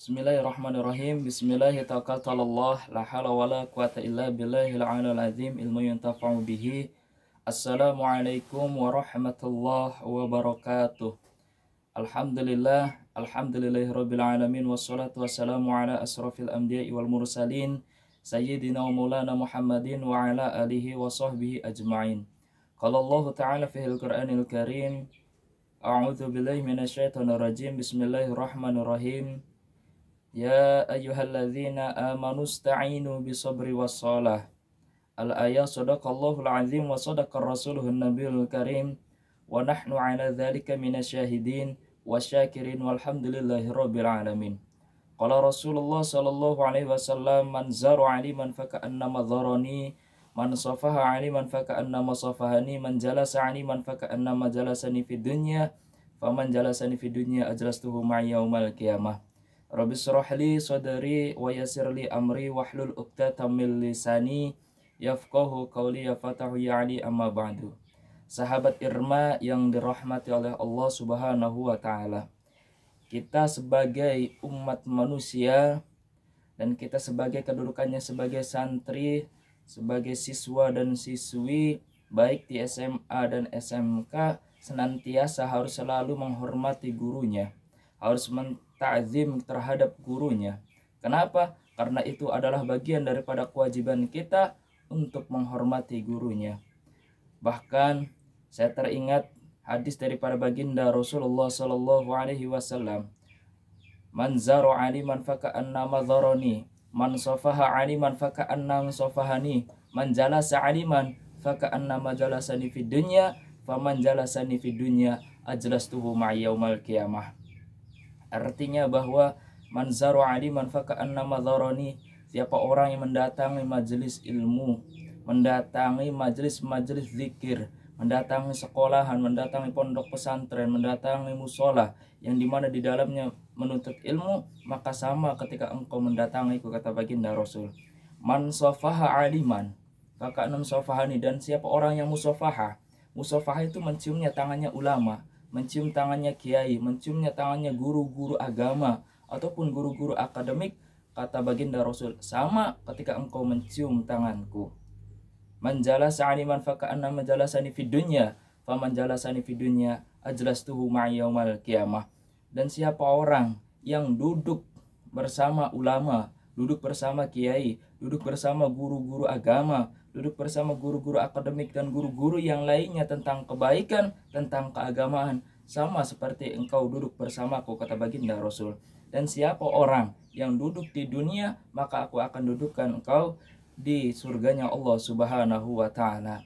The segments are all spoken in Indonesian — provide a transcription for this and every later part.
Bismillahirrahmanirrahim. Bismillahirrahmanirrahim. La hawla wala quwata illa billahil aliyil azim. Ilmu yuntafa'u bihi. Assalamualaikum warahmatullahi wabarakatuh. Alhamdulillah, alhamdulillahirabbil alamin, wassalatu wassalamu ala asrofil anbiya'i wal mursalin sayyidina wa maulana Muhammadin wa ala alihi wa sahbihi ajma'in. Qala Allah ta'ala fil Qur'anil Karim, a'udzu billahi minasyaitonir rajim. Bismillahirrahmanirrahim. Ya ayyuhalladzina amanu sta'inu bisabri wassalah. Al-ayah. Sadaqallahul azim wa sadaqar rasuluhun nabiyul karim. Wa nahnu ala dhalika minasyahidin wa syakirin walhamdulillahi rabbil alamin. Qala Rasulullah sallallahu alaihi wasallam, man zaru aliman faka'annama dharani, man safaha aliman faka'annama safahani, man jalasa aliman faka'annama jalasani fid dunya, faman jalasani fid dunya ajlastuhu ma'a yaumal qiyamah. Rabbi shrah li sadri wa yassir li amri wahlul 'uqdatam min lisani yafqahu qawli ya fatahu ya ali amma ba'du. Sahabat Irma yang dirahmati oleh Allah Subhanahu wa taala. Kita sebagai umat manusia dan kita sebagai kedudukannya sebagai santri, sebagai siswa dan siswi baik di SMA dan SMK senantiasa harus selalu menghormati gurunya, harus ta'zim terhadap gurunya. Kenapa? Karena itu adalah bagian daripada kewajiban kita untuk menghormati gurunya. Bahkan saya teringat hadis daripada baginda Rasulullah sallallahu alaihi wasallam. Man zara aliman faka'annama dharani, man safaha aliman faka'annama safahani, man jalasa aliman faka'annama jalasani fid dunya, faman jalasani fid dunya ajlastuhu ma'a yaumal qiyamah. Artinya bahwa man zaru aliman faka'annama dharani, siapa orang yang mendatangi majelis ilmu, mendatangi majelis-majelis zikir, mendatangi sekolahan, mendatangi pondok pesantren, mendatangi musola yang dimana di dalamnya menuntut ilmu, maka sama ketika engkau mendatangiku, kata baginda Rasul. Man safaha aliman faka'annama safahani, dan siapa orang yang musafaha. Musafaha itu menciumnya tangannya ulama, mencium tangannya kiai, menciumnya tangannya guru-guru agama ataupun guru-guru akademik, kata baginda Rasul, sama ketika engkau mencium tanganku. Man jalasa aliman faka'annama jalasani fid dunya, faman jalasani fid dunya ajlastuhu ma'a yaumal qiyamah. Dan siapa orang yang duduk bersama ulama, duduk bersama kiai, duduk bersama guru-guru agama, duduk bersama guru-guru akademik dan guru-guru yang lainnya tentang kebaikan, tentang keagamaan, sama seperti engkau duduk bersamaku, kata baginda Rasul. Dan siapa orang yang duduk di dunia, maka aku akan dudukkan engkau di surganya Allah Subhanahu wa ta'ala.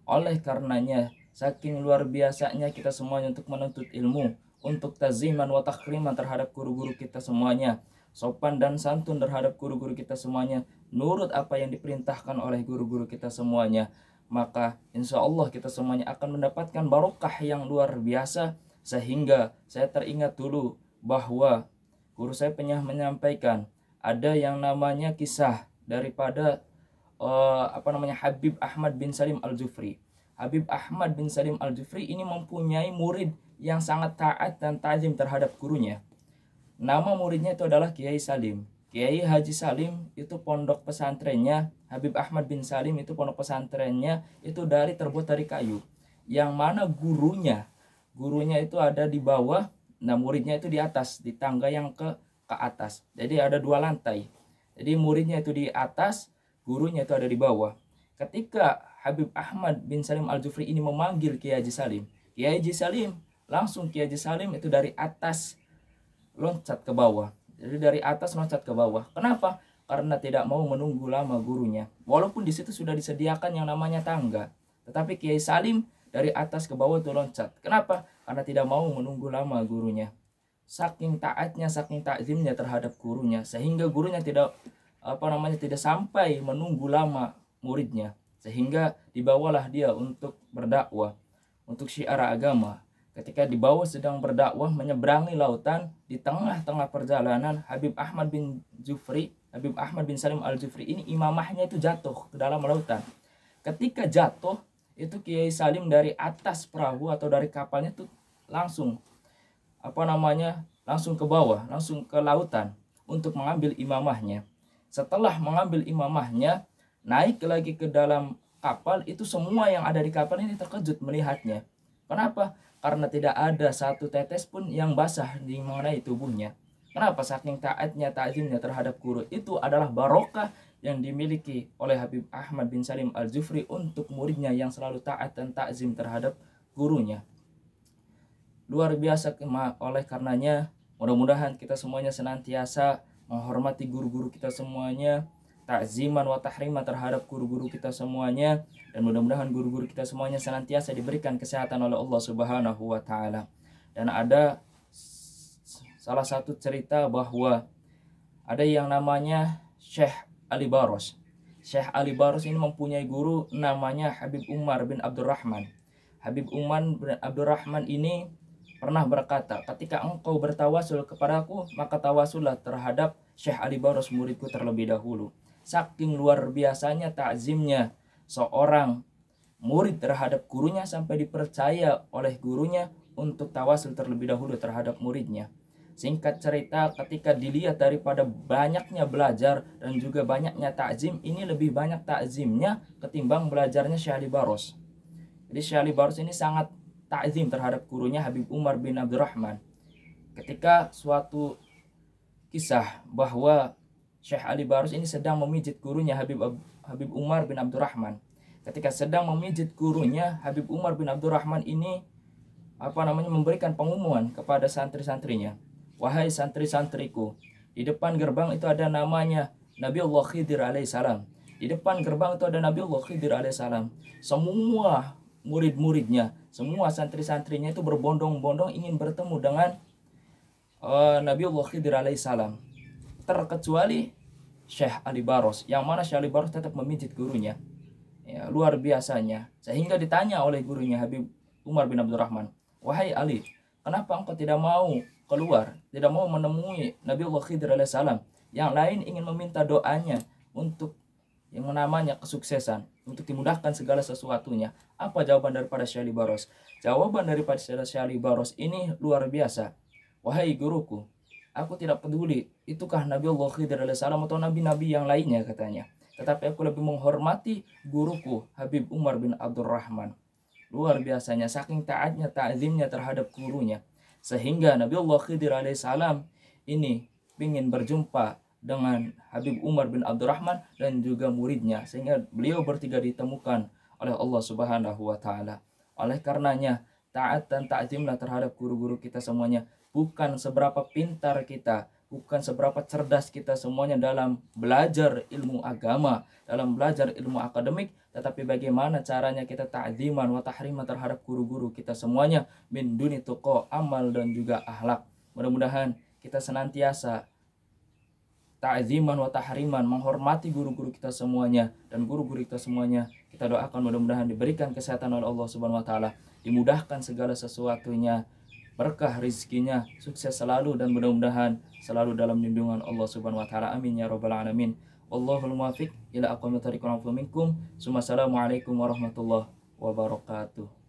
Oleh karenanya, saking luar biasanya kita semuanya untuk menuntut ilmu, untuk taziman wa takhriman terhadap guru-guru kita semuanya, sopan dan santun terhadap guru-guru kita semuanya, nurut apa yang diperintahkan oleh guru-guru kita semuanya, maka insya Allah kita semuanya akan mendapatkan barokah yang luar biasa. Sehingga saya teringat dulu bahwa guru saya pernah menyampaikan ada yang namanya kisah daripada Habib Ahmad bin Salim Al-Jufri. Habib Ahmad bin Salim Al-Jufri ini mempunyai murid yang sangat taat dan tajim terhadap gurunya. Nama muridnya itu adalah Kiai Salim. Kiai Haji Salim itu pondok pesantrennya, Habib Ahmad bin Salim itu pondok pesantrennya itu terbuat dari kayu. Yang mana gurunya itu ada di bawah, nah muridnya itu di atas, di tangga yang ke atas. Jadi ada 2 lantai. Jadi muridnya itu di atas, gurunya itu ada di bawah. Ketika Habib Ahmad bin Salim Al-Jufri ini memanggil Kiai Haji Salim, Kiai Haji Salim langsung Kiai Haji Salim itu dari atas loncat ke bawah. Jadi dari atas loncat ke bawah. Kenapa? Karena tidak mau menunggu lama gurunya. Walaupun di situ sudah disediakan yang namanya tangga, tetapi Kiai Salim dari atas ke bawah itu loncat. Kenapa? Karena tidak mau menunggu lama gurunya. Saking taatnya, saking takzimnya terhadap gurunya, sehingga gurunya tidak sampai menunggu lama muridnya, sehingga dibawalah dia untuk berdakwah, untuk syiar agama. Ketika di bawah sedang berdakwah menyeberangi lautan, di tengah-tengah perjalanan Habib Ahmad bin Salim Al-Jufri ini imamahnya itu jatuh ke dalam lautan. Ketika jatuh, itu Kiai Salim dari atas perahu atau dari kapalnya itu langsung langsung ke bawah, langsung ke lautan untuk mengambil imamahnya. Setelah mengambil imamahnya, naik lagi ke dalam kapal, itu semua yang ada di kapal ini terkejut melihatnya. Kenapa? Karena tidak ada satu tetes pun yang basah di mengenai tubuhnya. Kenapa? Saking taatnya, ta'zimnya terhadap guru. Itu adalah barokah yang dimiliki oleh Habib Ahmad bin Salim Al-Jufri untuk muridnya yang selalu taat dan ta'zim terhadap gurunya. Luar biasa. Oleh karenanya, mudah-mudahan kita semuanya senantiasa menghormati guru-guru kita semuanya, ta'ziman wa tahriman terhadap guru-guru kita semuanya, dan mudah-mudahan guru-guru kita semuanya senantiasa diberikan kesehatan oleh Allah Subhanahu wa taala. Dan ada salah satu cerita bahwa ada yang namanya Syekh Ali Baros. Syekh Ali Baros ini mempunyai guru namanya Habib Umar bin Abdurrahman. Habib Umar bin Abdurrahman ini pernah berkata, ketika engkau bertawasul kepadaku, maka tawasullah terhadap Syekh Ali Baros muridku terlebih dahulu. Saking luar biasanya ta'zimnya seorang murid terhadap gurunya sampai dipercaya oleh gurunya untuk tawasul terlebih dahulu terhadap muridnya. Singkat cerita, ketika dilihat daripada banyaknya belajar dan juga banyaknya ta'zim, ini lebih banyak ta'zimnya ketimbang belajarnya Syekh Ali Baros. Jadi Syekh Ali Baros ini sangat ta'zim terhadap gurunya Habib Umar bin Abdurrahman. Ketika suatu kisah bahwa Syekh Ali Baros ini sedang memijit gurunya Habib Umar bin Abdurrahman. Ketika sedang memijit gurunya, Habib Umar bin Abdurrahman ini memberikan pengumuman kepada santri-santrinya. Wahai santri-santriku, di depan gerbang itu ada namanya Nabiullah Khidir alaihissalam. Di depan gerbang itu ada Nabiullah Khidir alaihissalam. Semua murid-muridnya, semua santri-santrinya itu berbondong-bondong ingin bertemu dengan Nabiullah Khidir alaihissalam. Terkecuali Syekh Ali Baros, yang mana Syekh Ali Baros tetap memijit gurunya. Ya, luar biasanya. Sehingga ditanya oleh gurunya Habib Umar bin Abdurrahman, wahai Ali, kenapa engkau tidak mau keluar, tidak mau menemui Nabiullah Khidir alaihissalam? Yang lain ingin meminta doanya untuk yang namanya kesuksesan, untuk dimudahkan segala sesuatunya. Apa jawaban daripada Syekh Ali Baros? Jawaban daripada Syekh Ali Baros ini luar biasa. Wahai guruku, aku tidak peduli itukah Nabiullah Khidir alaihissalam atau nabi-nabi yang lainnya, katanya. Tetapi aku lebih menghormati guruku Habib Umar bin Abdurrahman. Luar biasanya, saking taatnya, ta'zimnya terhadap gurunya. Sehingga Nabiullah Khidir alaihissalam ini ingin berjumpa dengan Habib Umar bin Abdurrahman dan juga muridnya. Sehingga beliau bertiga ditemukan oleh Allah Subhanahu wa ta'ala. Oleh karenanya, taat dan ta'zimlah terhadap guru-guru kita semuanya. Bukan seberapa pintar kita, bukan seberapa cerdas kita semuanya dalam belajar ilmu agama, dalam belajar ilmu akademik, tetapi bagaimana caranya kita ta'ziman wa tahriman terhadap guru-guru kita semuanya, min duni tuqa, amal dan juga akhlak. Mudah-mudahan kita senantiasa ta'ziman wa tahriman, menghormati guru-guru kita semuanya, dan guru-guru kita semuanya kita doakan mudah-mudahan diberikan kesehatan oleh Allah Subhanahu wa taala, dimudahkan segala sesuatunya, berkah rizkinya, sukses selalu, dan mudah-mudahan selalu dalam lindungan Allah Subhanahu wa taala. Amin ya rabbal alamin. Wallahul muwaffiq ila aqwamit thariq minkum. Assalamualaikum warahmatullahi wabarakatuh.